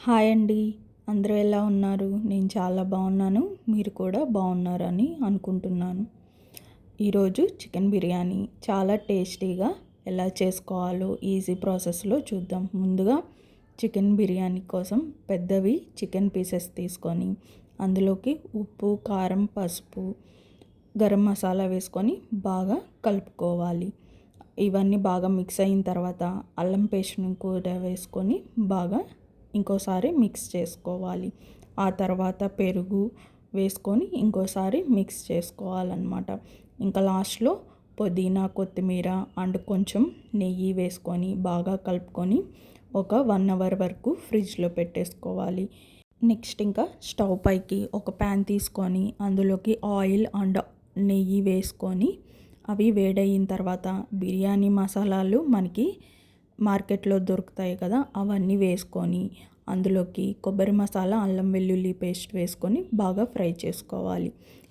Hi అండి. అందరూ ఎలా ఉన్నారు? నేను చాలా బాగున్నాను. మీరు కూడా బాగున్నారని అనుకుంటున్నాను. ఈరోజు చికెన్ బిర్యానీ చాలా టేస్టీగా ఎలా చేసుకోవాలో ఈజీ ప్రాసెస్లో చూద్దాం. ముందుగా చికెన్ బిర్యానీ కోసం పెద్దవి చికెన్ పీసెస్ తీసుకొని అందులోకి ఉప్పు, కారం, పసుపు, గరం మసాలా వేసుకొని బాగా కలుపుకోవాలి. ఇవన్నీ బాగా మిక్స్ అయిన తర్వాత అల్లం పేస్ట్ని కూడా వేసుకొని బాగా ఇంకోసారి మిక్స్ చేసుకోవాలి. ఆ తర్వాత పెరుగు వేసుకొని ఇంకోసారి మిక్స్ చేసుకోవాలన్నమాట. ఇంకా లాస్ట్లో పుదీనా, కొత్తిమీర అండ్ కొంచెం నెయ్యి వేసుకొని బాగా కలుపుకొని ఒక 1 అవర్ వరకు ఫ్రిడ్జ్లో పెట్టేసుకోవాలి. నెక్స్ట్ ఇంకా స్టవ్ పైకి ఒక ప్యాన్ తీసుకొని అందులోకి ఆయిల్ అండ్ నెయ్యి వేసుకొని అవి వేడయిన తర్వాత బిర్యానీ మసాలాలు మనకి మార్కెట్లో దొరుకుతాయి కదా, అవన్నీ వేసుకొని అందులోకి కొబ్బరి మసాలా, అల్లం వెల్లుల్లి పేస్ట్ వేసుకొని బాగా ఫ్రై చేసుకోవాలి.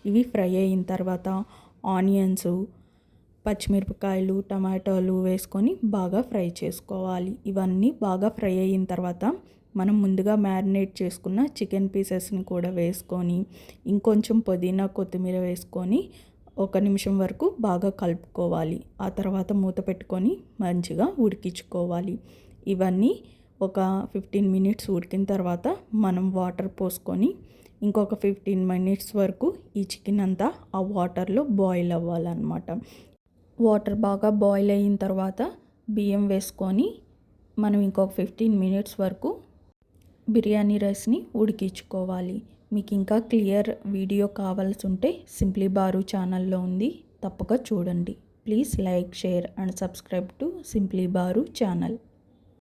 ఇవి ఫ్రై అయిన తర్వాత ఆనియన్స్, పచ్చిమిరపకాయలు, టమాటాలు వేసుకొని బాగా ఫ్రై చేసుకోవాలి. ఇవన్నీ బాగా ఫ్రై అయిన తర్వాత మనం ముందుగా మ్యారినేట్ చేసుకున్న చికెన్ పీసెస్ని కూడా వేసుకొని ఇంకొంచెం పుదీనా, కొత్తిమీర వేసుకొని 1 నిమిషం వరకు బాగా కలుపుకోవాలి. ఆ తర్వాత మూత పెట్టుకొని మంచిగా ఉడికించుకోవాలి. ఇవన్నీ ఒక 15 మినిట్స్ ఉడికిన తర్వాత మనం వాటర్ పోసుకొని ఇంకొక 15 మినిట్స్ వరకు ఈ చికెన్ అంతా ఆ వాటర్లో బాయిల్ అవ్వాలన్నమాట. వాటర్ బాగా బాయిల్ అయిన తర్వాత బియ్యం వేసుకొని మనం ఇంకొక 15 మినిట్స్ వరకు బిర్యానీ రైస్ని ఉడికించుకోవాలి. మీకు ఇంకా క్లియర్ వీడియో కావాల్సి ఉంటే సింప్లీ బారు ఛానల్లో ఉంది, తప్పక చూడండి. Please like, share and subscribe to simply bar channel.